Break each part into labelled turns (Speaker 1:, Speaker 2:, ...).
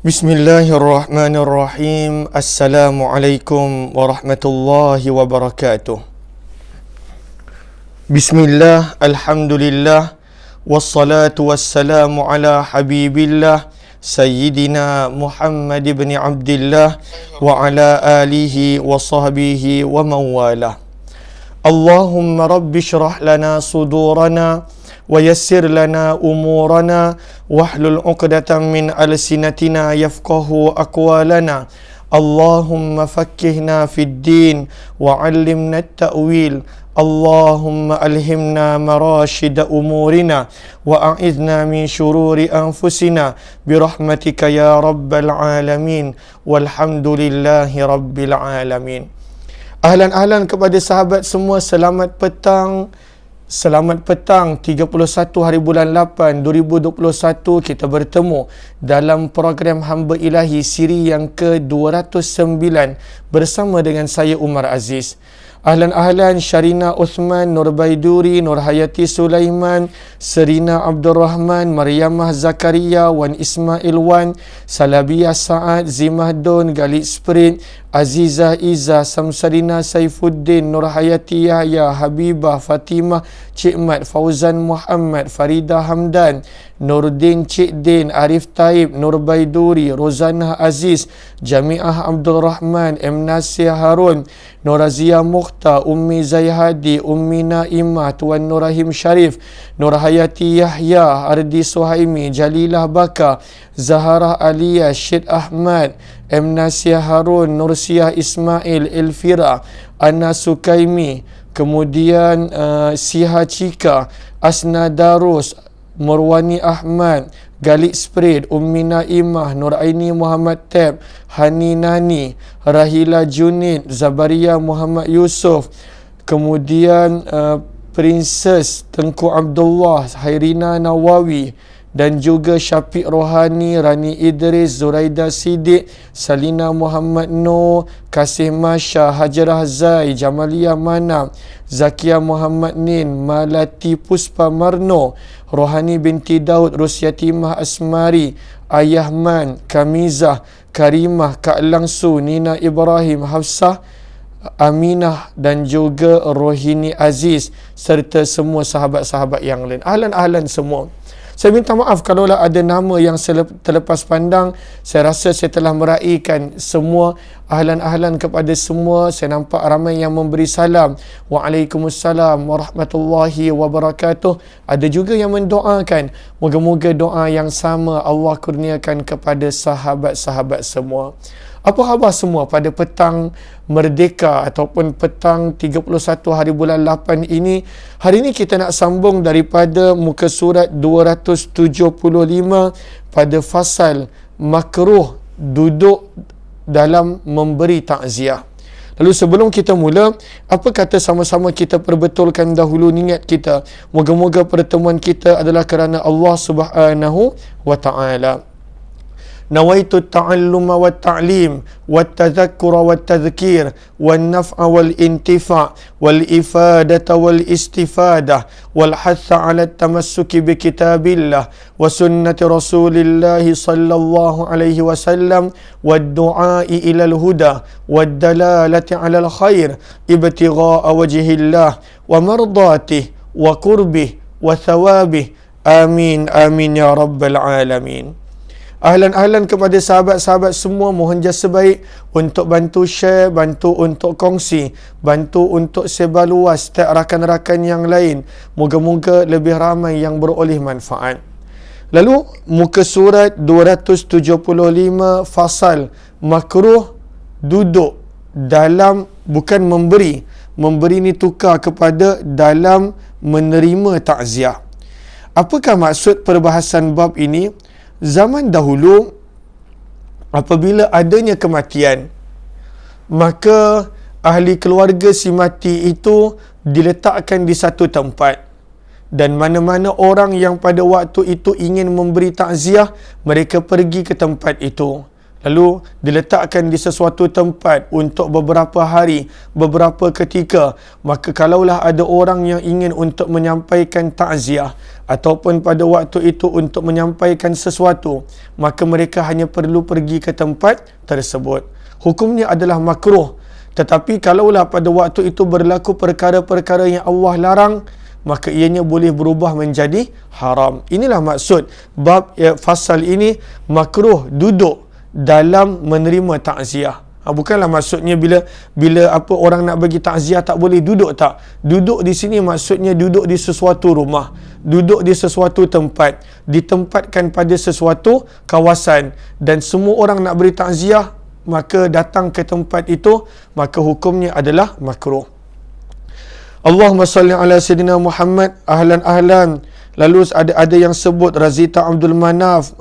Speaker 1: Bismillahirrahmanirrahim. Assalamualaikum warahmatullahi wabarakatuh. Bismillah, alhamdulillah, wassalatu wassalamu ala habibillah Sayyidina Muhammad ibn Abdillah wa ala alihi wa sahbihi wa mawalah. Allahumma rabbi syrah lana sudurana wa yassir lana umurana wahlul 'uqdatam min alsinatina yafqahu aqwalana. Allahumma fakkihna fid din wa 'allimna at-ta'wil. Allahumma alhimna marashida umurina wa a'idna min syururi anfusina birahmatika ya rabbal alamin walhamdulillahi rabbil alamin. Ahlan kepada sahabat semua, selamat petang. Selamat petang, 31 hari bulan 8 2021 kita bertemu dalam program Hamba Ilahi siri yang ke-209 bersama dengan saya Umar Aziz. Ahlan Syarina Uthman, Nur Baiduri, Nur Hayati Sulaiman, Serina Abdul Rahman, Maryamah Zakaria, Wan Ismail Wan, Salabiyah Saad, Zimah Don, Galid Sprit, Azizah Izzah, Samsarina Saifuddin, Nur Hayati Yahya, Habibah, Fatimah, Cik Mat, Fauzan Muhammad, Farida Hamdan, Nurdin Cik Din, Arif Taib, Nur Baiduri, Rozana Aziz, Jamiah Abdul Rahman, M. Nasir Harun, Nur Razia Mukhtar, Ummi Zayhadi, Ummi Naimah, Tuan Nur Rahim Sharif, Nur Hayati Yahya, Ardi Suhaimi, Jalilah Baka, Zahara Aliyah, Syed Ahmad, M. Nasir Harun, Nursiah Ismail, Elfira, Anna Sukaimi, kemudian Siha Cika, Asna Darus, Murwani Ahmad, Galid Sprit, Ummi Naimah, Nur Aini Muhammad Tab, Hani Nani, Rahila Junid, Zabaria Muhammad Yusof, kemudian Princess Tengku Abdullah, Hairina Nawawi, dan juga Syafiq Rohani, Rani Idris, Zuraida Siddiq, Salina Muhammad Noor, Kasih Masya, Hajarah Zai, Jamalia Manam, Zakia Muhammad Nin, Malati Puspa Marno, Rohani binti Daud, Rusyatimah Asmari, Ayahman, Kamizah, Karimah, Kak Langsu, Nina Ibrahim, Hafsah, Aminah dan juga Rohini Aziz serta semua sahabat-sahabat yang lain. Ahlan semua. Saya minta maaf kalau ada nama yang terlepas pandang. Saya rasa saya telah meraihkan semua. Ahlan kepada semua. Saya nampak ramai yang memberi salam. Waalaikumsalam warahmatullahi wabarakatuh. Ada juga yang mendoakan. Moga-moga doa yang sama Allah kurniakan kepada sahabat-sahabat semua. Apa khabar semua pada petang Merdeka ataupun petang 31 hari bulan 8 ini? Hari ini kita nak sambung daripada muka surat 275 pada fasal makruh duduk dalam memberi takziah. Lalu sebelum kita mula, apa kata sama-sama kita perbetulkan dahulu niat kita. Moga-moga pertemuan kita adalah kerana Allah Subhanahu wa ta'ala. Nawaitu ta'alluma wa ta'lim wa tadhakkura wa tadhkir wa naf'a wal intifa' wal ifadata wal istifadah wal hatha ala tamassuki bi kitabillah wa sunnati rasulillah sallallahu alaihi wasallam wa du'a'i ila al huda wa dalalati ala al khair ibtigha'a wajhillah wa mardatihi wa qurbih wa thawabih. Amin amin ya rabbal alamin. Ahlan kepada sahabat-sahabat semua, mohon jasa baik untuk bantu share, bantu untuk kongsi, bantu untuk sebar luas setiap rakan-rakan yang lain. Moga-moga lebih ramai yang beroleh manfaat. Lalu muka surat 275 fasal makruh duduk dalam, bukan memberi. Memberi ni tukar kepada dalam menerima takziah. Apakah maksud perbahasan bab ini? Zaman dahulu, apabila adanya kematian, maka ahli keluarga si mati itu diletakkan di satu tempat. Dan mana-mana orang yang pada waktu itu ingin memberi takziah, mereka pergi ke tempat itu. lalu diletakkan di sesuatu tempat untuk beberapa hari, beberapa ketika, maka kalaulah ada orang yang ingin untuk menyampaikan takziah ataupun pada waktu itu untuk menyampaikan sesuatu, maka mereka hanya perlu pergi ke tempat tersebut. Hukumnya adalah makruh. Tetapi kalaulah pada waktu itu berlaku perkara-perkara yang Allah larang, maka ianya boleh berubah menjadi haram. Inilah maksud bab fasal ini, makruh duduk dalam menerima takziah. Bukanlah maksudnya bila apa orang nak bagi takziah tak boleh duduk, tak. Duduk di sini maksudnya duduk di sesuatu rumah, duduk di sesuatu tempat, ditempatkan pada sesuatu kawasan, dan semua orang nak beri takziah maka datang ke tempat itu, maka hukumnya adalah makruh. Allahumma salli ala Sayyidina Muhammad, ahlan. Lalu ada yang sebut Razita Abdul Manaf,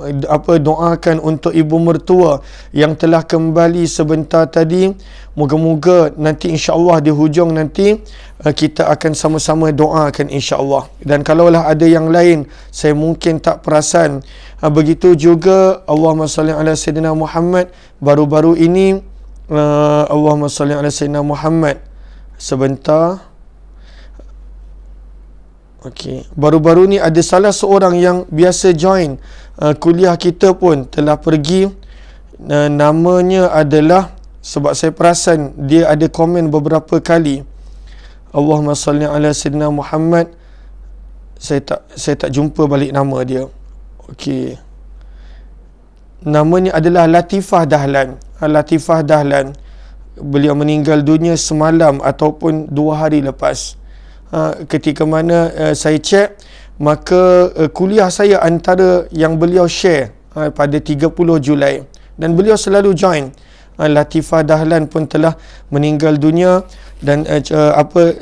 Speaker 1: doakan untuk ibu mertua yang telah kembali sebentar tadi. Moga-moga nanti insya-Allah di hujung nanti kita akan sama-sama doakan insya-Allah. Dan kalaulah ada yang lain saya mungkin tak perasan, begitu juga Allahumma salli ala Sayyidina Muhammad. Baru-baru ini Allahumma salli ala Sayyidina Muhammad. Sebentar. Okey, baru-baru ni ada salah seorang yang biasa join kuliah kita pun telah pergi. Namanya adalah, sebab saya perasan dia ada komen beberapa kali. Allahumma salli ala Sayyidina Muhammad. Saya tak jumpa balik nama dia. Okey. Namanya adalah Latifah Dahlan. Latifah Dahlan. Beliau meninggal dunia semalam ataupun 2 hari lepas. Ketika mana saya cek, maka kuliah saya antara yang beliau share pada 30 Julai, dan beliau selalu join. Latifah Dahlan pun telah meninggal dunia, dan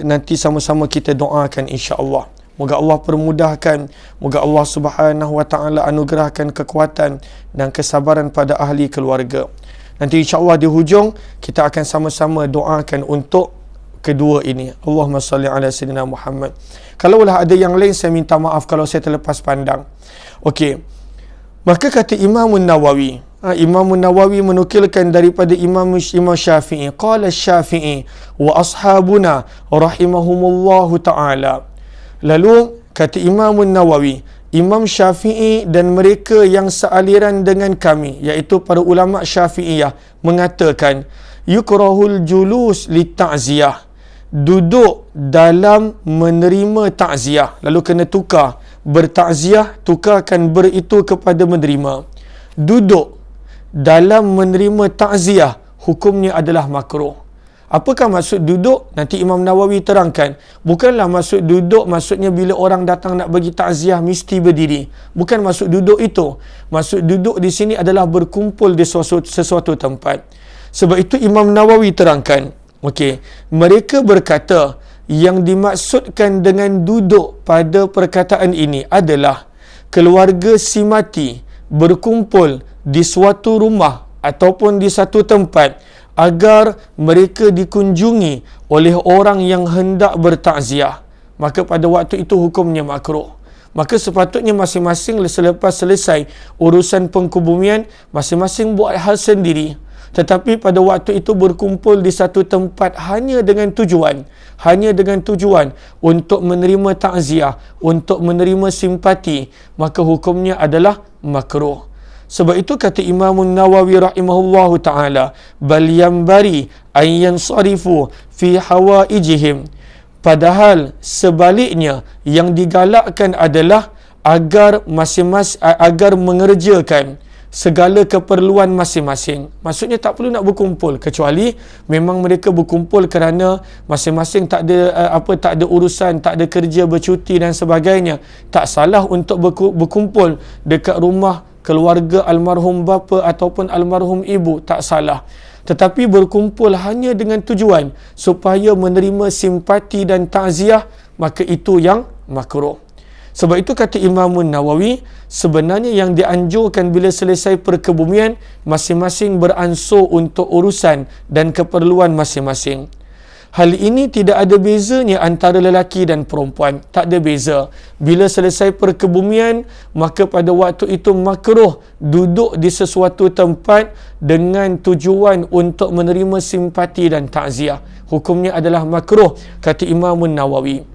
Speaker 1: nanti sama-sama kita doakan insya-Allah. Moga Allah permudahkan, moga Allah Subhanahu wa taala anugerahkan kekuatan dan kesabaran pada ahli keluarga. Nanti insya-Allah di hujung kita akan sama-sama doakan untuk kedua ini. Allahumma salli ala Sayyidina Muhammad. Kalaulah ada yang lain, saya minta maaf kalau saya terlepas pandang. Okey. Maka kata Imam Nawawi, Imam Nawawi menukilkan daripada Imam Syafi'i, qala Syafi'i wa ashabuna rahimahumullahu taala. Lalu kata Imam Nawawi, Imam Syafi'i dan mereka yang sealiran dengan kami, iaitu para ulama Syafi'iyah, mengatakan yukrahul julus li ta'ziyah, duduk dalam menerima takziah. Lalu kena tukar, bertakziah tukarkan ber itu kepada menerima. Duduk dalam menerima takziah hukumnya adalah makruh. Apakah maksud duduk? Nanti Imam Nawawi terangkan. Bukanlah maksud duduk maksudnya bila orang datang nak bagi takziah mesti berdiri. Bukan maksud duduk itu. Maksud duduk di sini adalah berkumpul di sesuatu tempat. Sebab itu Imam Nawawi terangkan, okey, mereka berkata yang dimaksudkan dengan duduk pada perkataan ini adalah keluarga si mati berkumpul di suatu rumah ataupun di satu tempat agar mereka dikunjungi oleh orang yang hendak bertakziah. Maka pada waktu itu hukumnya makruh. Maka sepatutnya masing-masing selepas selesai urusan pengkebumian, masing-masing buat hal sendiri. Tetapi pada waktu itu berkumpul di satu tempat hanya dengan tujuan untuk menerima takziah, untuk menerima simpati, maka hukumnya adalah makruh. Sebab itu kata Imam Nawawi rahimahullahu taala, bal yanbari an yansarifu fi hawaijihim, padahal sebaliknya yang digalakkan adalah agar masing-masing agar mengerjakan segala keperluan masing-masing. Maksudnya tak perlu nak berkumpul, kecuali memang mereka berkumpul kerana masing-masing tak ada urusan, tak ada kerja, bercuti dan sebagainya. Tak salah untuk berkumpul dekat rumah keluarga almarhum bapa ataupun almarhum ibu, tak salah. Tetapi berkumpul hanya dengan tujuan supaya menerima simpati dan takziah, maka itu yang makruh. Sebab itu kata Imam Nawawi, sebenarnya yang dianjurkan bila selesai perkebumian, masing-masing beransur untuk urusan dan keperluan masing-masing. Hal ini tidak ada bezanya antara lelaki dan perempuan. Tak ada beza. Bila selesai perkebumian, maka pada waktu itu makruh duduk di sesuatu tempat dengan tujuan untuk menerima simpati dan takziah. Hukumnya adalah makruh, kata Imam Nawawi.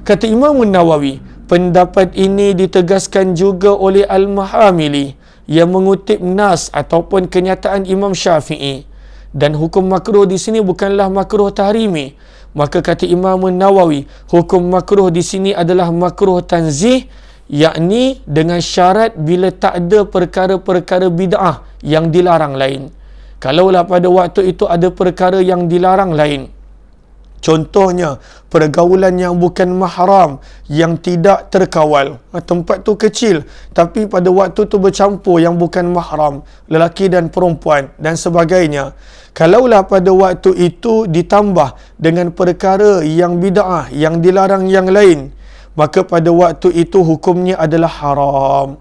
Speaker 1: Kata Imam Nawawi, pendapat ini ditegaskan juga oleh Al-Mahamili yang mengutip nas ataupun kenyataan Imam Syafi'i. Dan hukum makruh di sini bukanlah makruh tahrimi. Maka kata Imam Nawawi, hukum makruh di sini adalah makruh tanzih, yakni dengan syarat bila tak ada perkara-perkara bid'ah yang dilarang lain. Kalaulah pada waktu itu ada perkara yang dilarang lain, contohnya pergaulan yang bukan mahram, yang tidak terkawal, tempat tu kecil tapi pada waktu tu bercampur yang bukan mahram, lelaki dan perempuan dan sebagainya. Kalaulah pada waktu itu ditambah dengan perkara yang bid'ah, yang dilarang yang lain, maka pada waktu itu hukumnya adalah haram.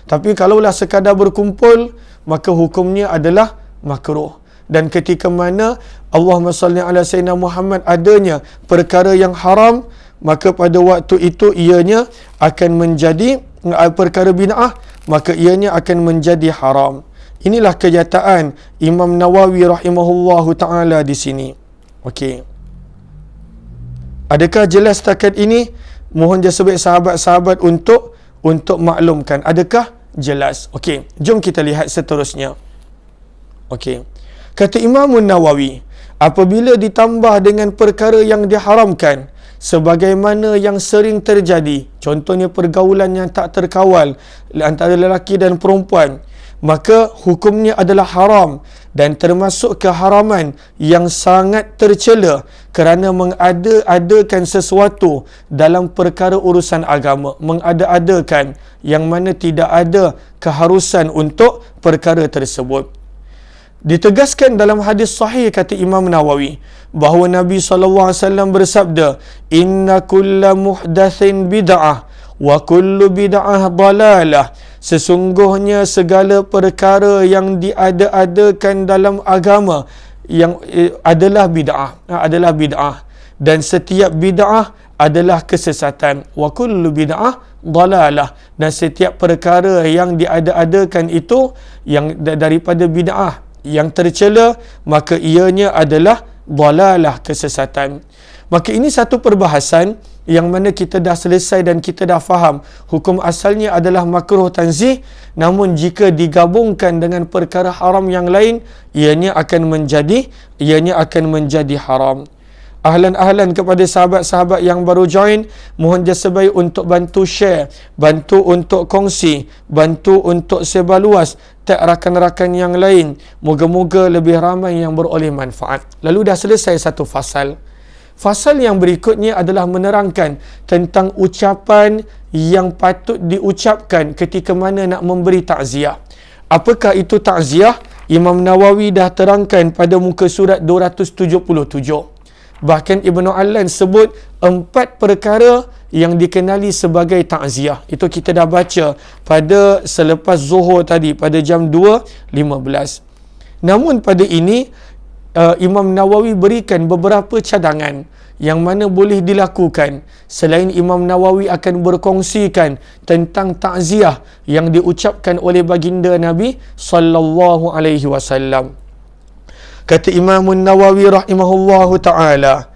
Speaker 1: Tapi kalaulah sekadar berkumpul, maka hukumnya adalah makruh. Dan ketika mana Allahumma salli ala Sayyidina Muhammad adanya perkara yang haram, maka pada waktu itu ianya akan menjadi perkara bid'ah, maka ianya akan menjadi haram. Inilah kenyataan Imam Nawawi rahimahullahu ta'ala di sini. Okey. Adakah jelas setakat ini? Mohon sebaik sahabat-sahabat untuk maklumkan. Adakah jelas? Okey. Jom kita lihat seterusnya. Okey. Kata Imam Nawawi, apabila ditambah dengan perkara yang diharamkan, sebagaimana yang sering terjadi, contohnya pergaulan yang tak terkawal antara lelaki dan perempuan, maka hukumnya adalah haram dan termasuk keharaman yang sangat tercela kerana mengada-adakan sesuatu dalam perkara urusan agama, mengada-adakan yang mana tidak ada keharusan untuk perkara tersebut. Ditegaskan dalam hadis sahih kata Imam Nawawi bahawa Nabi SAW bersabda, inna kulla muhdatsin bid'ah wa kullu bid'ah dalalah. Sesungguhnya segala perkara yang diada-adakan dalam agama yang adalah bid'ah, dan setiap bid'ah adalah kesesatan. Wa kullu bid'ah dalalah, dan setiap perkara yang diada-adakan itu yang daripada bid'ah yang tercela, maka ianya adalah dalalah, kesesatan. Maka ini satu perbahasan yang mana kita dah selesai dan kita dah faham hukum asalnya adalah makruh tanzih, namun jika digabungkan dengan perkara haram yang lain, ianya akan menjadi haram. Ahlan kepada sahabat-sahabat yang baru join, mohon sebaik untuk bantu share, bantu untuk kongsi, bantu untuk sebar luas tag rakan-rakan yang lain. Moga-moga lebih ramai yang beroleh manfaat. Lalu dah selesai satu fasal. Fasal yang berikutnya adalah menerangkan tentang ucapan yang patut diucapkan ketika mana nak memberi takziah. Apakah itu takziah? Imam Nawawi dah terangkan pada muka surat 277. Bahkan Ibnu Allan sebut 4 perkara yang dikenali sebagai takziah. Itu kita dah baca pada selepas zuhur tadi pada jam 2.15. Namun pada ini Imam Nawawi berikan beberapa cadangan yang mana boleh dilakukan. Selain Imam Nawawi akan berkongsikan tentang takziah yang diucapkan oleh baginda Nabi sallallahu alaihi wasallam. Kata Imam Nawawi rahimahullahu ta'ala,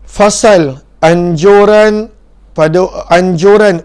Speaker 1: fasal anjuran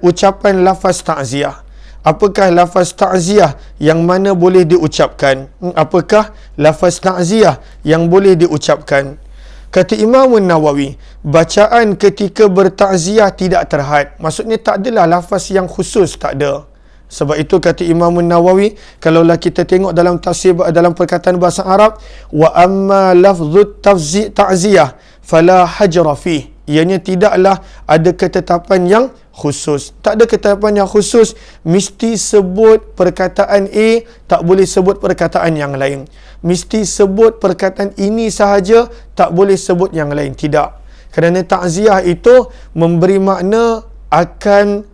Speaker 1: ucapan lafaz takziah. Apakah lafaz takziah yang mana boleh diucapkan? Apakah lafaz takziah yang boleh diucapkan? Kata Imam Nawawi, bacaan ketika bertakziah tidak terhad. Maksudnya tak adalah lafaz yang khusus, tak ada. Sebab itu kata Imam Nawawi, kalaulah kita tengok dalam tafsir, dalam perkataan bahasa Arab, wa amma lafzut ta'ziyah fala hajra fih, ianya tidaklah ada ketetapan yang khusus. Tak ada ketetapan yang khusus, mesti sebut perkataan A, tak boleh sebut perkataan yang lain. Mesti sebut perkataan ini sahaja, tak boleh sebut yang lain. Tidak. Kerana ta'ziyah itu memberi makna akan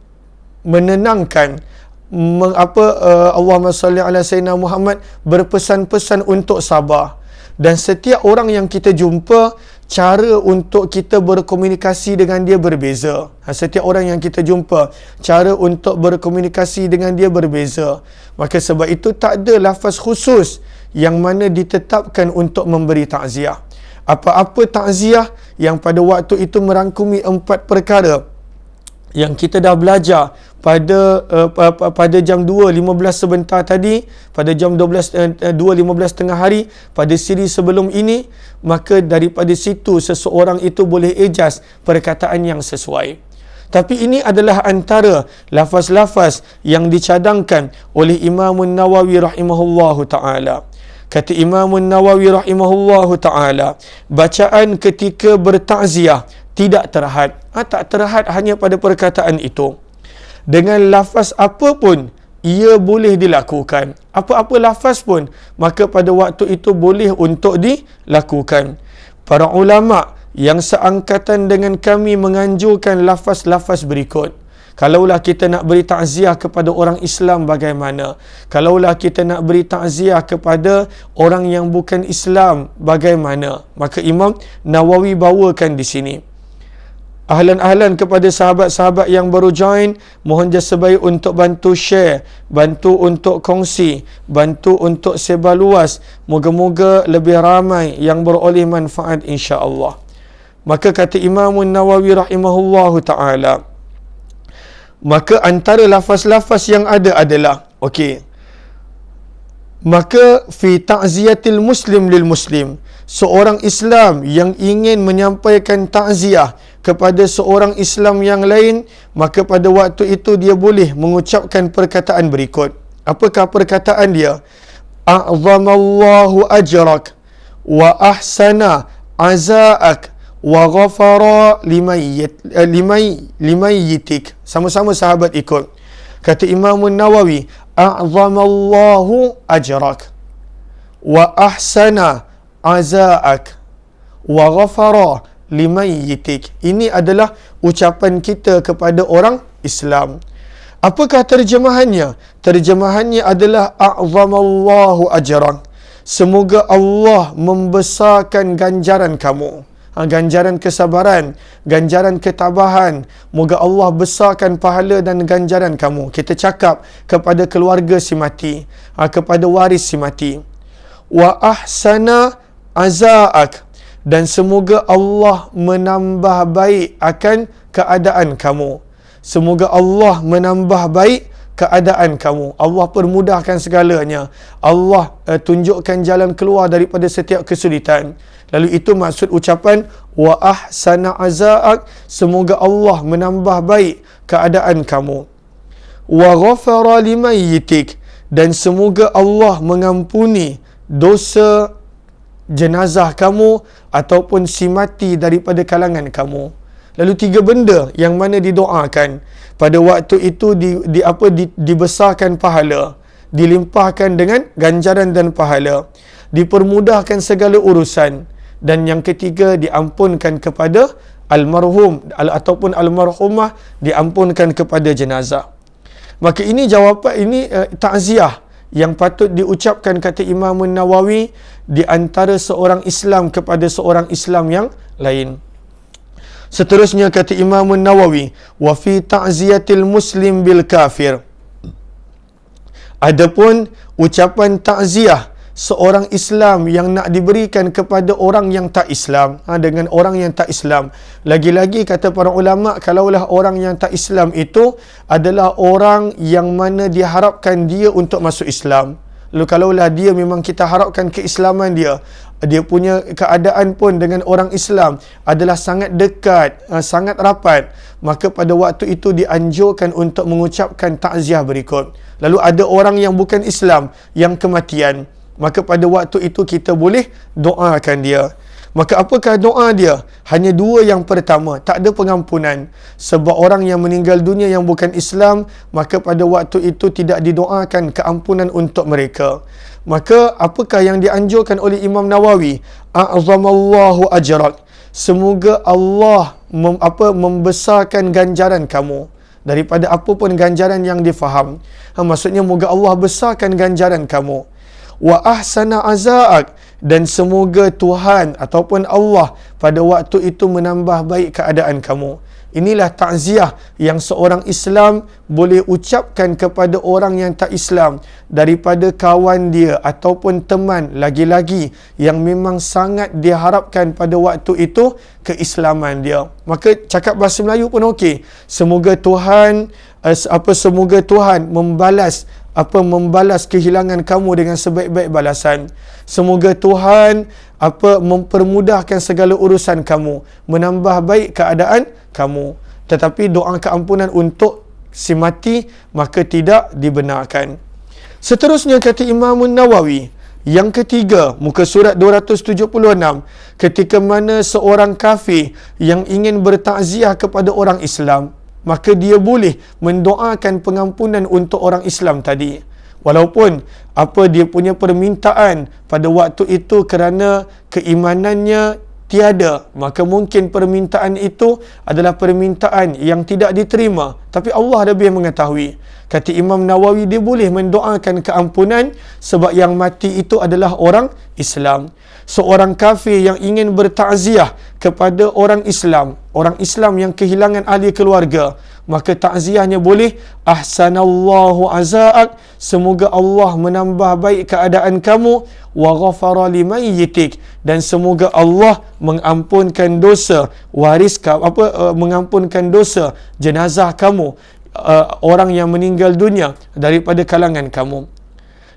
Speaker 1: menenangkan. Allahumma salli ala Sayyidina Muhammad berpesan-pesan untuk sabar. Dan setiap orang yang kita jumpa, cara untuk kita berkomunikasi dengan dia berbeza. Setiap orang yang kita jumpa, cara untuk berkomunikasi dengan dia berbeza. Maka sebab itu tak ada lafaz khusus yang mana ditetapkan untuk memberi takziah. Apa-apa takziah yang pada waktu itu merangkumi 4 perkara yang kita dah belajar pada jam 2.15 sebentar tadi, pada jam 2.15 tengah hari, pada siri sebelum ini, maka daripada situ seseorang itu boleh ejaz perkataan yang sesuai. Tapi ini adalah antara lafaz-lafaz yang dicadangkan oleh Imam Nawawi rahimahullahu ta'ala. Kata Imam Nawawi rahimahullahu ta'ala, bacaan ketika bertakziah tidak terhad. Tak terhad hanya pada perkataan itu. Dengan lafaz apa pun, ia boleh dilakukan. Apa-apa lafaz pun, maka pada waktu itu boleh untuk dilakukan. Para ulama' yang seangkatan dengan kami menganjurkan lafaz-lafaz berikut. Kalaulah kita nak beri takziah kepada orang Islam bagaimana? Kalaulah kita nak beri takziah kepada orang yang bukan Islam bagaimana? Maka Imam Nawawi bawakan di sini. Ahlan-ahlan kepada sahabat-sahabat yang baru join, mohon jasa baik untuk bantu share, bantu untuk kongsi, bantu untuk sebar luas. Moga-moga lebih ramai yang beroleh manfaat insya-Allah. Maka kata Imam Nawawi rahimahullahu ta'ala, maka antara lafaz-lafaz yang ada adalah, maka fi ta'ziyatil muslim lil muslim, seorang Islam yang ingin menyampaikan takziah kepada seorang Islam yang lain, maka pada waktu itu dia boleh mengucapkan perkataan berikut. Apakah perkataan dia? A'zamallahu ajrak wa ahsana azaak wa ghafara limayyitik. Sama-sama sahabat ikut. Kata Imam Nawawi, a'zamallahu ajrak wa ahsana azaak wa ghafara limayyitik. Ini adalah ucapan kita kepada orang Islam. Apakah terjemahannya? Terjemahannya adalah a'zamallahu ajrak. Semoga Allah membesarkan ganjaran kamu. Ganjaran kesabaran, ganjaran ketabahan. Moga Allah besarkan pahala dan ganjaran kamu. Kita cakap kepada keluarga si mati, kepada waris si mati. Wa ahsana azaak, dan semoga Allah menambah baik akan keadaan kamu. Semoga Allah menambah baik keadaan kamu. Allah permudahkan segalanya. Allah tunjukkan jalan keluar daripada setiap kesulitan. Lalu itu maksud ucapan wa ahsana azaak, semoga Allah menambah baik keadaan kamu. Wa ghafara limayyitik, dan semoga Allah mengampuni dosa jenazah kamu ataupun si mati daripada kalangan kamu. Lalu 3 benda yang mana didoakan pada waktu itu dibesarkan pahala, dilimpahkan dengan ganjaran dan pahala, dipermudahkan segala urusan, dan yang ketiga diampunkan kepada almarhum ataupun almarhumah, diampunkan kepada jenazah. Maka ini jawapan, ini takziah yang patut diucapkan, kata Imam Nawawi, di antara seorang Islam kepada seorang Islam yang lain. Seterusnya kata Imam Nawawi, wa fi ta'ziyatil muslim bil kafir. Adapun ucapan takziah seorang Islam yang nak diberikan kepada orang yang tak Islam, dengan orang yang tak Islam. Lagi-lagi kata para ulama, kalaulah orang yang tak Islam itu adalah orang yang mana diharapkan dia untuk masuk Islam. Lalu kalaulah dia memang kita harapkan keislaman dia punya keadaan pun dengan orang Islam adalah sangat dekat, sangat rapat, maka pada waktu itu dianjurkan untuk mengucapkan takziah berikut. Lalu ada orang yang bukan Islam yang kematian, maka pada waktu itu kita boleh doakan dia. Maka apakah doa dia? Hanya 2 yang pertama, tak ada pengampunan. Sebab orang yang meninggal dunia yang bukan Islam, maka pada waktu itu tidak didoakan keampunan untuk mereka. Maka apakah yang dianjurkan oleh Imam Nawawi? A'zamallahu ajrak. Semoga Allah membesarkan ganjaran kamu daripada apapun ganjaran yang difaham. Maksudnya moga Allah besarkan ganjaran kamu. Wa ahsana azaak, dan semoga Tuhan ataupun Allah pada waktu itu menambah baik keadaan kamu. Inilah takziah yang seorang Islam boleh ucapkan kepada orang yang tak Islam daripada kawan dia ataupun teman, lagi-lagi yang memang sangat diharapkan pada waktu itu keislaman dia. Maka cakap bahasa Melayu pun okey. Semoga Tuhan semoga Tuhan membalas kehilangan kamu dengan sebaik-baik balasan. Semoga Tuhan mempermudahkan segala urusan kamu, menambah baik keadaan kamu. Tetapi doa keampunan untuk si mati maka tidak dibenarkan. Seterusnya kata Imam Nawawi, yang ketiga, muka surat 276, ketika mana seorang kafir yang ingin bertakziah kepada orang Islam, maka dia boleh mendoakan pengampunan untuk orang Islam tadi. Walaupun dia punya permintaan pada waktu itu kerana keimanannya tiada, maka mungkin permintaan itu adalah permintaan yang tidak diterima, tapi Allah lebih mengetahui. Kata Imam Nawawi, dia boleh mendoakan keampunan sebab yang mati itu adalah orang Islam. Seorang kafir yang ingin bertakziah kepada orang Islam yang kehilangan ahli keluarga, maka takziahnya boleh, ahsanallahu azaak, semoga Allah menambah baik keadaan kamu, wa ghafara limayyitik, dan semoga Allah mengampunkan dosa mengampunkan dosa jenazah kamu, orang yang meninggal dunia daripada kalangan kamu.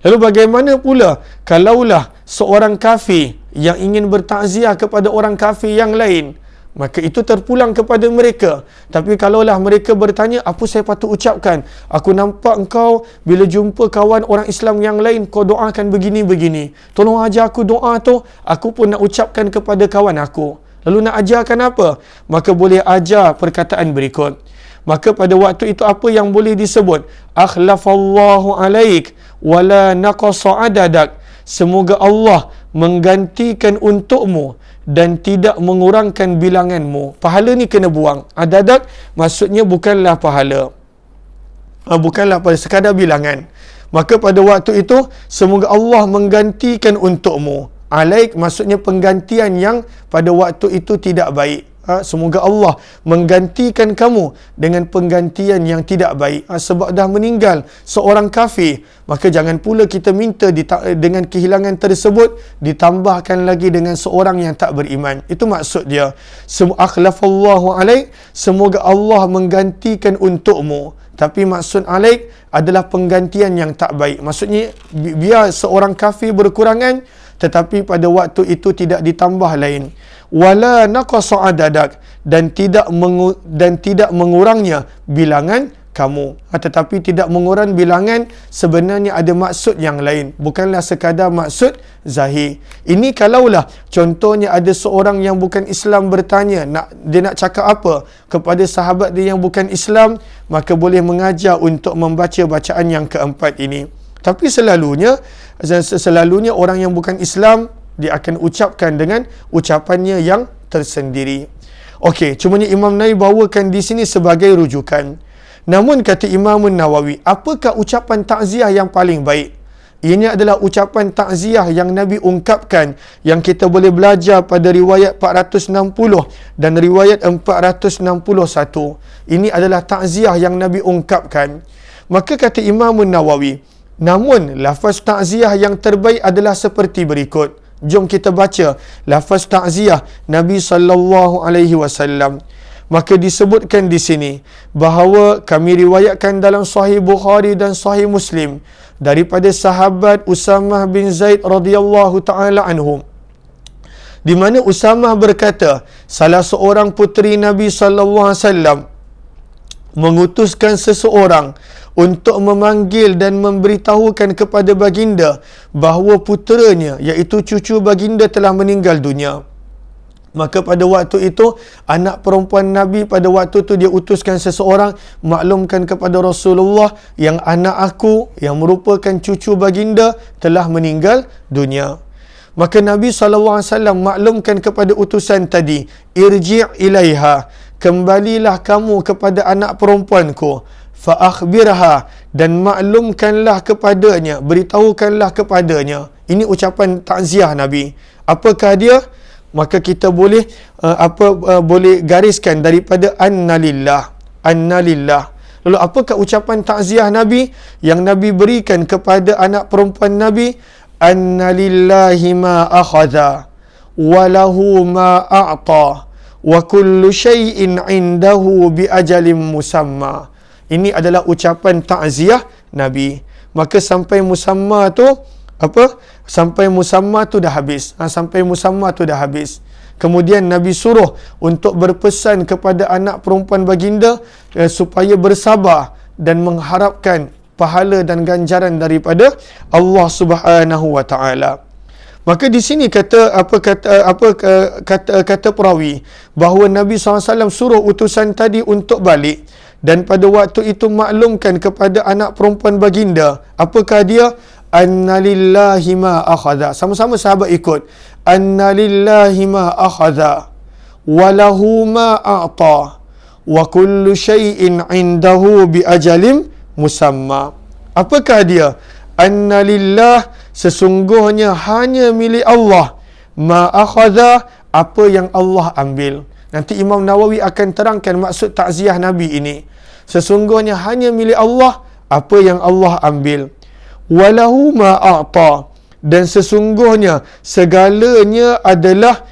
Speaker 1: Lalu bagaimana pula kalaulah seorang kafir yang ingin bertakziah kepada orang kafir yang lain, maka itu terpulang kepada mereka. Tapi kalaulah mereka bertanya, apa saya patut ucapkan? Aku nampak engkau bila jumpa kawan orang Islam yang lain, kau doakan begini-begini. Tolong ajar aku doa tu, aku pun nak ucapkan kepada kawan aku. Lalu nak ajarkan apa? Maka boleh ajar perkataan berikut. Maka pada waktu itu apa yang boleh disebut? Akhlafallahu alaik wala naqasa adadak. Semoga Allah menggantikan untukmu dan tidak mengurangkan bilanganmu. Pahala ni kena buang. Adadak maksudnya bukanlah pahala. Bukanlah pada sekadar bilangan. Maka pada waktu itu semoga Allah menggantikan untukmu. Alaik maksudnya penggantian yang pada waktu itu tidak baik. Semoga Allah menggantikan kamu dengan penggantian yang tidak baik. Sebab dah meninggal seorang kafir, maka jangan pula kita minta dengan kehilangan tersebut ditambahkan lagi dengan seorang yang tak beriman. Itu maksud dia. Akhlafallahu alaik, semoga Allah menggantikan untukmu. Tapi maksud alaik adalah penggantian yang tak baik. Maksudnya biar seorang kafir berkurangan, tetapi pada waktu itu tidak ditambah lain. Wala naqasa adadak, dan tidak mengurangnya bilangan kamu. Tetapi tidak mengurang bilangan sebenarnya ada maksud yang lain, bukanlah sekadar maksud zahir. Ini kalaulah contohnya ada seorang yang bukan Islam bertanya, dia nak cakap apa kepada sahabat dia yang bukan Islam, maka boleh mengajar untuk membaca bacaan yang keempat ini. Tapi selalunya orang yang bukan Islam, dia akan ucapkan dengan ucapannya yang tersendiri. Okey, cumanya Imam Nawawi bawakan di sini sebagai rujukan. Namun kata Imam Nawawi, apakah ucapan takziah yang paling baik? Ini adalah ucapan takziah yang Nabi ungkapkan, yang kita boleh belajar pada riwayat 460 dan riwayat 461. Ini adalah takziah yang Nabi ungkapkan. Maka kata Imam Nawawi, namun lafaz takziah yang terbaik adalah seperti berikut. Jom kita baca lafaz takziah Nabi SAW. Maka disebutkan di sini bahawa kami riwayatkan dalam Sahih Bukhari dan Sahih Muslim daripada sahabat Usamah bin Zaid radhiyallahu taala anhu, di mana Usamah berkata, salah seorang puteri Nabi SAW mengutuskan seseorang untuk memanggil dan memberitahukan kepada baginda bahawa puteranya, iaitu cucu baginda, telah meninggal dunia. Maka pada waktu itu, anak perempuan Nabi pada waktu itu dia utuskan seseorang maklumkan kepada Rasulullah yang anak aku yang merupakan cucu baginda telah meninggal dunia. Maka Nabi SAW maklumkan kepada utusan tadi, irji' ilaiha, kembalilah kamu kepada anak perempuanku, fa akhbirha, dan maklumkanlah kepadanya, beritahukanlah kepadanya. Ini ucapan takziah Nabi. Apakah dia? Maka kita boleh boleh gariskan daripada annalillah. Annalillah. Lalu apakah ucapan takziah Nabi yang Nabi berikan kepada anak perempuan Nabi? Annalillahi ma akhadha wa lahu ma a'ta wa kullu syai'in 'indahu bi ajalin musamma. Ini adalah ucapan takziah Nabi. Maka sampai musamma tu sampai musamma tu dah habis. Sampai musamma tu dah habis. Kemudian Nabi suruh untuk berpesan kepada anak perempuan baginda supaya bersabar dan mengharapkan pahala dan ganjaran daripada Allah Subhanahu wa taala. Maka di sini kata perawi bahawa Nabi SAW suruh utusan tadi untuk balik, dan pada waktu itu maklumkan kepada anak perempuan baginda. Apakah dia? Annalillahi ma akhadha. Sama-sama sahabat ikut. Annalillahi ma akhadha wa lahu ma a'ta wa kullu syai'in 'indahu bi ajalin musamma. Apakah dia? Annalillah, sesungguhnya hanya milik Allah. Ma akhadha, apa yang Allah ambil. Nanti Imam Nawawi akan terangkan maksud takziah Nabi ini. Sesungguhnya hanya milik Allah apa yang Allah ambil. Walahu ma a'ta, dan sesungguhnya segalanya adalah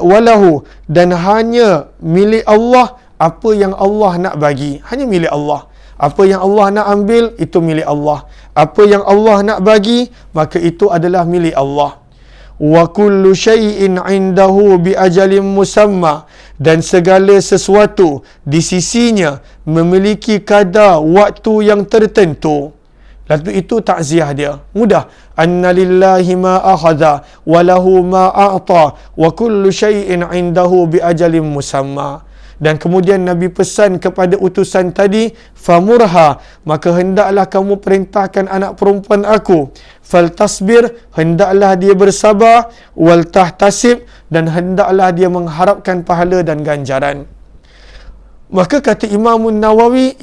Speaker 1: walahu, dan hanya milik Allah apa yang Allah nak bagi. Hanya milik Allah. Apa yang Allah nak ambil, itu milik Allah. Apa yang Allah nak bagi, maka itu adalah milik Allah. Wa kullu syai'in 'indahu bi ajalin musamma, dan segala sesuatu di sisinya memiliki kadar waktu yang tertentu. Lalu itu takziah dia. Mudah. Annalillahi ma akhadha wa lahu ma a'ta wa kullu syai'in 'indahu bi ajalin musamma. Dan kemudian Nabi pesan kepada utusan tadi, famurha, maka hendaklah kamu perintahkan anak perempuan aku, faltasbir, hendaklah dia bersabar, wal tahtasib, dan hendaklah dia mengharapkan pahala dan ganjaran. Maka kata Imam Nawawi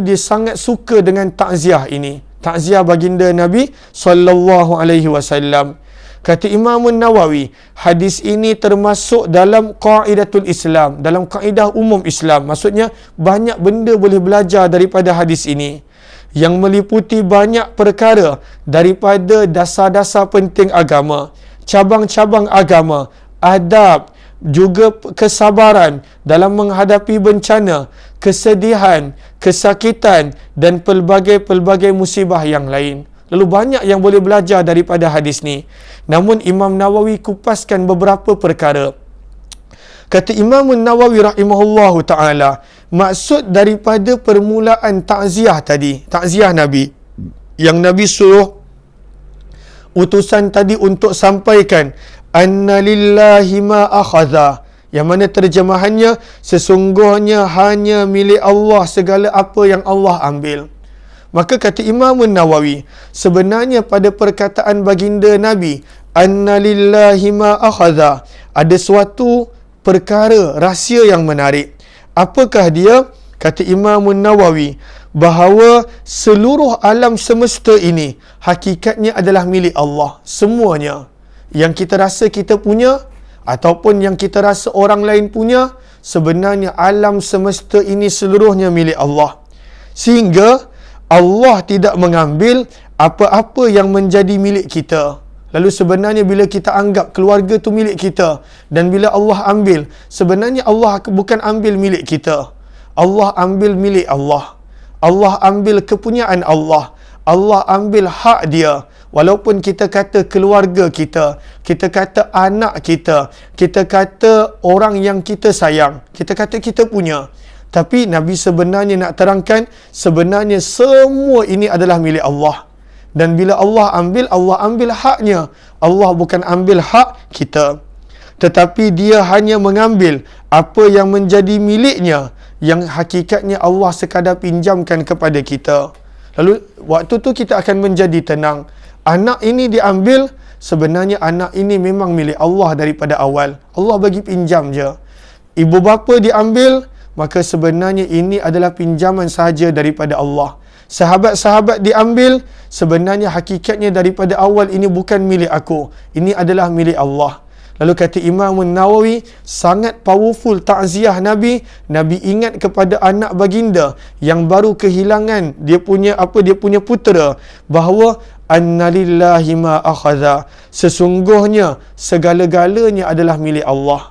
Speaker 1: dia sangat suka dengan takziah ini, takziah baginda Nabi sallallahu alaihi wasallam. Kata Imam Nawawi, hadis ini termasuk dalam qaidatul Islam, dalam kaedah umum Islam. Maksudnya banyak benda boleh belajar daripada hadis ini, yang meliputi banyak perkara daripada dasar-dasar penting agama, cabang-cabang agama, adab, juga kesabaran dalam menghadapi bencana, kesedihan, kesakitan, dan pelbagai-pelbagai musibah yang lain. Lalu banyak yang boleh belajar daripada hadis ni. Namun Imam Nawawi kupaskan beberapa perkara. Kata Imam Nawawi rahimahullahu ta'ala, maksud daripada permulaan takziah tadi, takziah Nabi, yang Nabi suruh utusan tadi untuk sampaikan, annalillahi ma akhadha, yang mana terjemahannya, sesungguhnya hanya milik Allah segala apa yang Allah ambil. Maka kata Imam Nawawi, sebenarnya pada perkataan baginda Nabi, annalillahi ma akhadha, ada suatu perkara rahsia yang menarik. Apakah dia? Kata Imam Nawawi, bahawa seluruh alam semesta ini hakikatnya adalah milik Allah. Semuanya. Yang kita rasa kita punya, ataupun yang kita rasa orang lain punya, sebenarnya alam semesta ini seluruhnya milik Allah. Sehingga Allah tidak mengambil apa-apa yang menjadi milik kita. Lalu sebenarnya bila kita anggap keluarga tu milik kita, dan bila Allah ambil, sebenarnya Allah bukan ambil milik kita. Allah ambil milik Allah. Allah ambil kepunyaan Allah. Allah ambil hak dia. Walaupun kita kata keluarga kita, kita kata anak kita, kita kata orang yang kita sayang, kita kata kita punya. Tapi Nabi sebenarnya nak terangkan, sebenarnya semua ini adalah milik Allah. Dan bila Allah ambil haknya. Allah bukan ambil hak kita. Tetapi dia hanya mengambil apa yang menjadi miliknya, yang hakikatnya Allah sekadar pinjamkan kepada kita. Lalu waktu tu kita akan menjadi tenang. Anak ini diambil, sebenarnya anak ini memang milik Allah daripada awal. Allah bagi pinjam je. Ibu bapa diambil, maka sebenarnya ini adalah pinjaman sahaja daripada Allah. Sahabat-sahabat diambil, sebenarnya hakikatnya daripada awal ini bukan milik aku. Ini adalah milik Allah. Lalu kata Imam Nawawi, sangat powerful takziah Nabi. Nabi ingat kepada anak baginda yang baru kehilangan dia punya putera, bahawa annalillahi ma akhadha, sesungguhnya segala-galanya adalah milik Allah.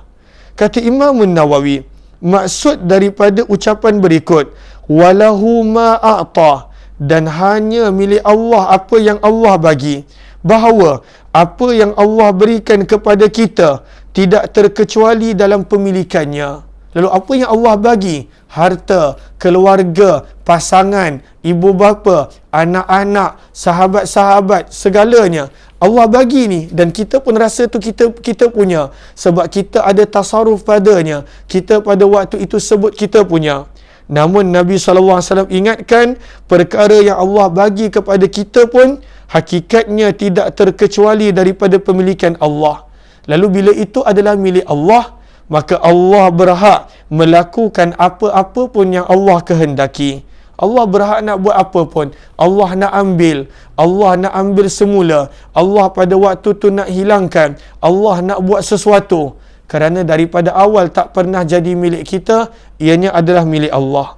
Speaker 1: Kata Imam Nawawi, maksud daripada ucapan berikut, walahu ma a'ta, dan hanya milik Allah apa yang Allah bagi, bahawa apa yang Allah berikan kepada kita tidak terkecuali dalam pemilikannya. Lalu apa yang Allah bagi? Harta, keluarga, pasangan, ibu bapa, anak-anak, sahabat-sahabat, segalanya Allah bagi ni, dan kita pun rasa tu kita punya sebab kita ada tasarruf padanya. Kita pada waktu itu sebut kita punya. Namun Nabi SAW ingatkan, perkara yang Allah bagi kepada kita pun hakikatnya tidak terkecuali daripada pemilikan Allah. Lalu bila itu adalah milik Allah, maka Allah berhak melakukan apa-apa pun yang Allah kehendaki. Allah berhak nak buat apa pun. Allah nak ambil semula. Allah pada waktu tu nak hilangkan. Allah nak buat sesuatu. Kerana daripada awal tak pernah jadi milik kita, ianya adalah milik Allah.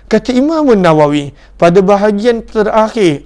Speaker 1: Kata Imam Nawawi, pada bahagian terakhir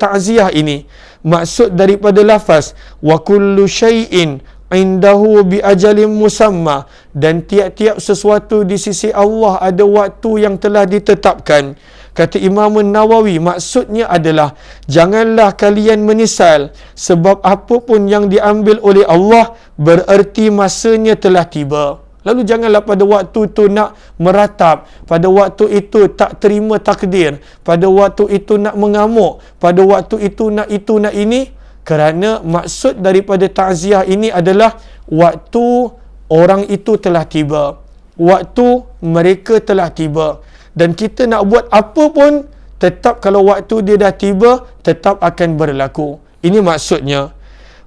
Speaker 1: takziah ini, maksud daripada lafaz wa kullu syai'in indahu bi ajalin musamma, dan tiap-tiap sesuatu di sisi Allah ada waktu yang telah ditetapkan. Kata Imam Nawawi, maksudnya adalah janganlah kalian menyesal sebab apa pun yang diambil oleh Allah bererti masanya telah tiba. Lalu janganlah pada waktu itu nak meratap, pada waktu itu tak terima takdir, pada waktu itu nak mengamuk, pada waktu itu nak ini, kerana maksud daripada takziah ini adalah waktu orang itu telah tiba, waktu mereka telah tiba, dan kita nak buat apa pun tetap kalau waktu dia dah tiba tetap akan berlaku. Ini maksudnya.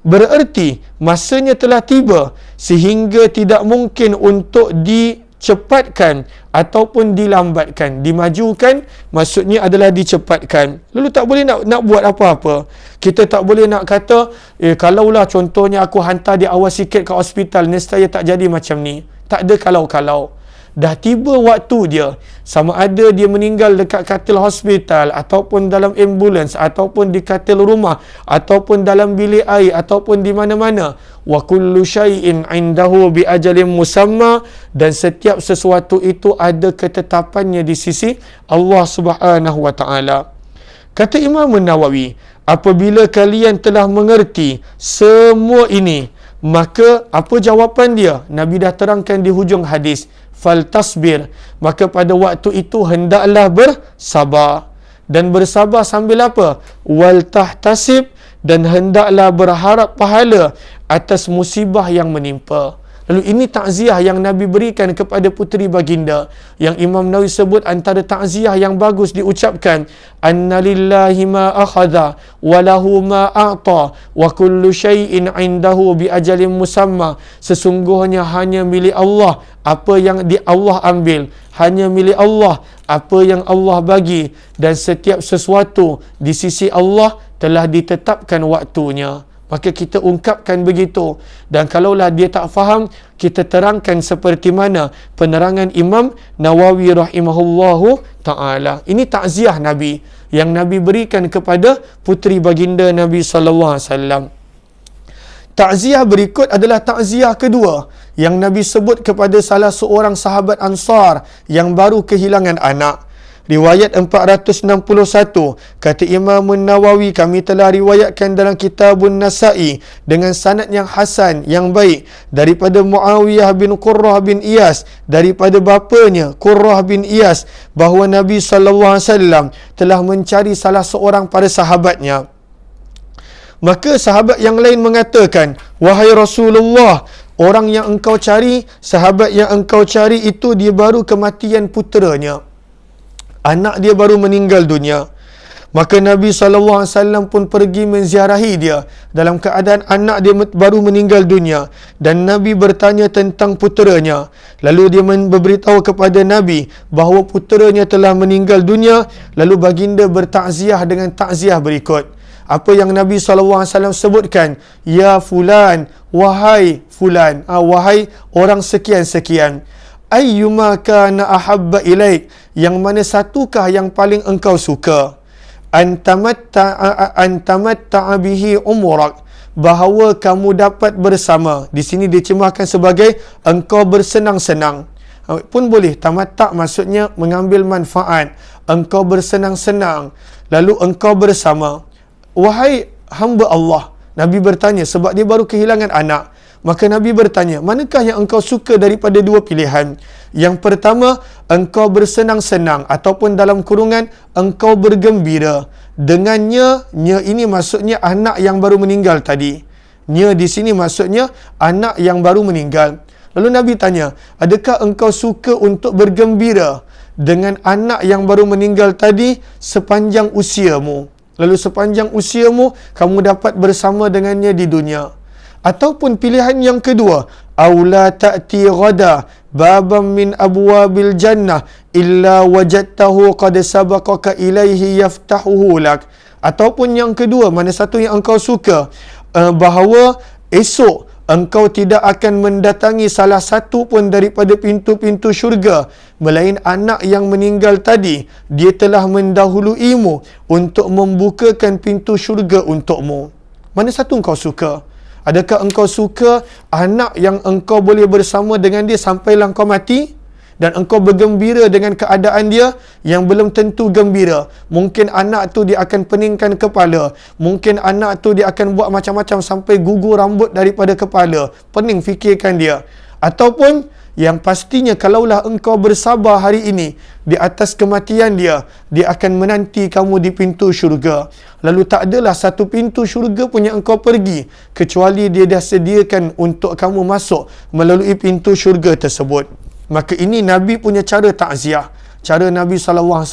Speaker 1: Bererti masanya telah tiba sehingga tidak mungkin untuk dicepatkan ataupun dilambatkan. Dimajukan maksudnya adalah dicepatkan. Lalu tak boleh nak buat apa-apa. Kita tak boleh nak kata kalaulah contohnya aku hantar dia awal sikit ke hospital, nescaya tak jadi macam ni. Tak ada kalau-kalau. Dah tiba waktu dia, sama ada dia meninggal dekat katil hospital ataupun dalam ambulans ataupun di katil rumah ataupun dalam bilik air ataupun di mana-mana, wa kullu syai'in indahu bi ajalin musamma, dan setiap sesuatu itu ada ketetapannya di sisi Allah Subhanahu wa taala. Kata Imam Nawawi, apabila kalian telah mengerti semua ini, maka apa jawapan dia? Nabi dah terangkan di hujung hadis, faltasbir, maka pada waktu itu hendaklah bersabar. Dan bersabar sambil apa? Wal tahtasib, dan hendaklah berharap pahala atas musibah yang menimpa. Lalu ini takziah yang Nabi berikan kepada puteri baginda, yang Imam Nawawi sebut antara takziah yang bagus diucapkan, annalillahi ma akhadha wa lahu ma a'ta wa kullu syai'in indahu bi ajalin musamma, sesungguhnya hanya milik Allah apa yang Allah ambil, hanya milik Allah apa yang Allah bagi, dan setiap sesuatu di sisi Allah telah ditetapkan waktunya. Maka kita ungkapkan begitu. Dan kalaulah dia tak faham, kita terangkan seperti mana penerangan Imam Nawawi rahimahullahu ta'ala. Ini takziah Nabi yang Nabi berikan kepada puteri baginda Nabi SAW. Takziah berikut adalah takziah kedua yang Nabi sebut kepada salah seorang sahabat Ansar yang baru kehilangan anak. Riwayat 461, kata Imam Nawawi, kami telah riwayatkan dalam Kitabun Nasa'i dengan sanad yang hasan, yang baik, daripada Muawiyah bin Qurrah bin Iyas, daripada bapanya Qurrah bin Iyas, bahawa Nabi SAW telah mencari salah seorang pada sahabatnya. Maka sahabat yang lain mengatakan, wahai Rasulullah, orang yang engkau cari, sahabat yang engkau cari itu dia baru kematian puteranya, anak dia baru meninggal dunia. Maka Nabi SAW pun pergi menziarahi dia dalam keadaan anak dia baru meninggal dunia, dan Nabi bertanya tentang puteranya. Lalu dia memberitahu kepada Nabi bahawa puteranya telah meninggal dunia. Lalu baginda bertakziah dengan takziah berikut. Apa yang Nabi SAW sebutkan, ya fulan, wahai fulan, wahai orang sekian-sekian, ayyuma kana ahabba ilaik, yang mana satukah yang paling engkau suka, antamatta'a bihi umrak, bahawa kamu dapat bersama. Di sini diterjemahkan sebagai engkau bersenang-senang. Pun boleh, tamatta' maksudnya mengambil manfaat, engkau bersenang-senang, lalu engkau bersama. Wahai hamba Allah, Nabi bertanya sebab dia baru kehilangan anak. Maka Nabi bertanya, manakah yang engkau suka daripada dua pilihan? Yang pertama, engkau bersenang-senang, ataupun dalam kurungan, engkau bergembira. Dengannya, nya ini maksudnya anak yang baru meninggal tadi. Nya di sini maksudnya anak yang baru meninggal. Lalu Nabi tanya, adakah engkau suka untuk bergembira dengan anak yang baru meninggal tadi sepanjang usiamu? Lalu sepanjang usiamu, kamu dapat bersama dengannya di dunia. Ataupun pilihan yang kedua, aula ta'ti ghada babam min abwabil jannah illa wajadtahu qad sabaqaka ilaihi yaftahuhu lak. Ataupun yang kedua, mana satu yang engkau suka, bahawa esok engkau tidak akan mendatangi salah satu pun daripada pintu-pintu syurga, melain anak yang meninggal tadi, dia telah mendahuluimu untuk membukakan pintu syurga untukmu. Mana satu engkau suka? Adakah engkau suka anak yang engkau boleh bersama dengan dia sampailah engkau mati? Dan engkau bergembira dengan keadaan dia yang belum tentu gembira. Mungkin anak tu dia akan peningkan kepala. Mungkin anak tu dia akan buat macam-macam sampai gugur rambut daripada kepala. Pening fikirkan dia. Ataupun yang pastinya kalaulah engkau bersabar hari ini di atas kematian dia, dia akan menanti kamu di pintu syurga. Lalu tak adalah satu pintu syurga punya engkau pergi kecuali dia dah sediakan untuk kamu masuk melalui pintu syurga tersebut. Maka ini Nabi punya cara takziah. Cara Nabi SAW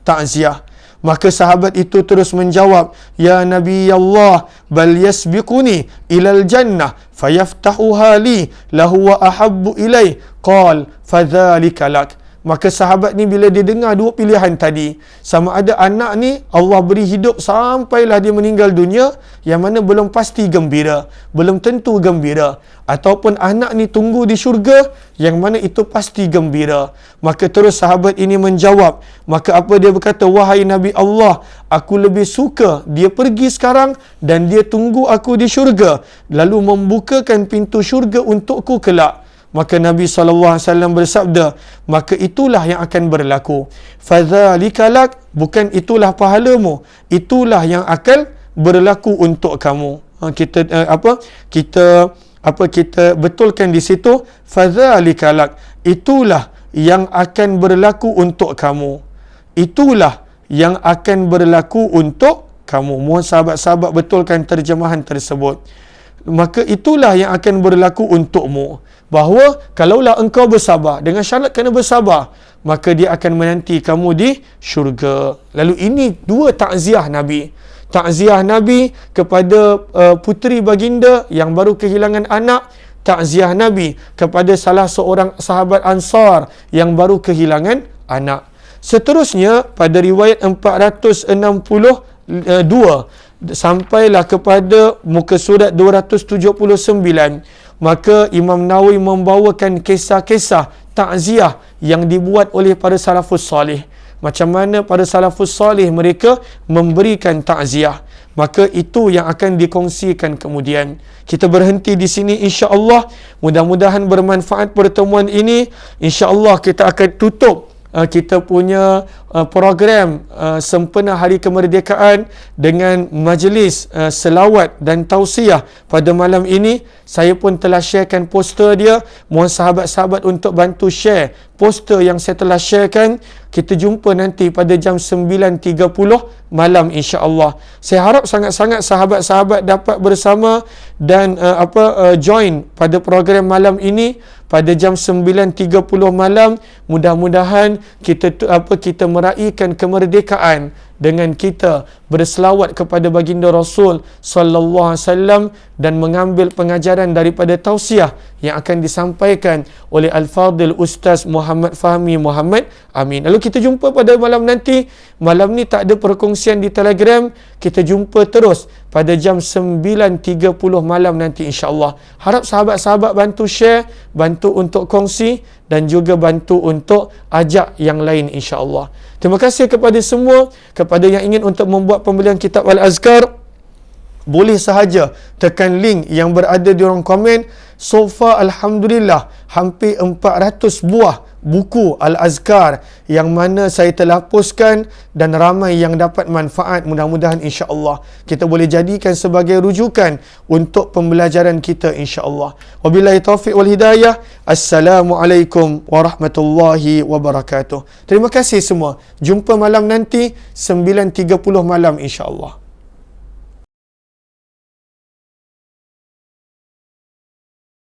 Speaker 1: takziah. Maka sahabat itu terus menjawab, ya Nabi Allah, bal yasbiquni ilal jannah fayaftahuha li lahu wa ahabbu ilai. Qal fadhalika lak. Maka sahabat ni bila dia dengar dua pilihan tadi, sama ada anak ni Allah beri hidup sampailah dia meninggal dunia, yang mana belum pasti gembira, belum tentu gembira, ataupun anak ni tunggu di syurga, yang mana itu pasti gembira. Maka terus sahabat ini menjawab, maka apa dia berkata, wahai Nabi Allah, aku lebih suka dia pergi sekarang dan dia tunggu aku di syurga, lalu membukakan pintu syurga untukku kelak. Maka Nabi SAW bersabda, maka itulah yang akan berlaku. Fadzalika lak, bukan itulah pahalamu, itulah yang akan berlaku untuk kamu. Kita betulkan di situ, fadzalika lak, itulah yang akan berlaku untuk kamu. Itulah yang akan berlaku untuk kamu. Mohon sahabat-sahabat betulkan terjemahan tersebut. Maka itulah yang akan berlaku untukmu. Bahawa kalaulah engkau bersabar, dengan syarat kena bersabar, maka dia akan menanti kamu di syurga. Lalu ini dua takziah Nabi. Takziah Nabi kepada puteri baginda yang baru kehilangan anak. Takziah Nabi kepada salah seorang sahabat Ansar yang baru kehilangan anak. Seterusnya pada riwayat 462 sampailah kepada muka surat 279, maka Imam Nawawi membawakan kisah-kisah takziah yang dibuat oleh para salafus salih. Macam mana para salafus salih mereka memberikan takziah. Maka itu yang akan dikongsikan kemudian. Kita berhenti di sini insya-Allah. Mudah-mudahan bermanfaat pertemuan ini. Insya-Allah kita akan tutup kita punya program sempena Hari Kemerdekaan dengan majlis selawat dan tausiah pada malam ini. Saya pun telah sharekan poster dia. Mohon sahabat-sahabat untuk bantu share poster yang saya telah sharekan. Kita jumpa nanti pada jam 9.30 malam insya-Allah. Saya harap sangat-sangat sahabat-sahabat dapat bersama dan join pada program malam ini pada jam 9.30 malam. Mudah-mudahan kita meraihkan kemerdekaan dengan kita berselawat kepada baginda Rasul sallallahu alaihi wasallam dan mengambil pengajaran daripada tausiah yang akan disampaikan oleh Al-Fadhil Ustaz Muhammad Fahmi Muhammad Amin. Lalu kita jumpa pada malam nanti. Malam ni tak ada perkongsian di Telegram. Kita jumpa terus pada jam 9.30 malam nanti insya-Allah. Harap sahabat-sahabat bantu share, bantu untuk kongsi dan juga bantu untuk ajak yang lain insya-Allah. Terima kasih kepada semua. Kepada yang ingin untuk membuat pembelian kitab Al-Azkar, boleh sahaja tekan link yang berada di ruang komen. So far alhamdulillah hampir 400 buah buku Al-Azkar yang mana saya telah postkan dan ramai yang dapat manfaat. Mudah-mudahan insya-Allah kita boleh jadikan sebagai rujukan untuk pembelajaran kita insya-Allah. Wabillahi taufiq wal hidayah. Assalamualaikum warahmatullahi wabarakatuh. Terima kasih semua. Jumpa malam nanti 9.30 malam insya-Allah.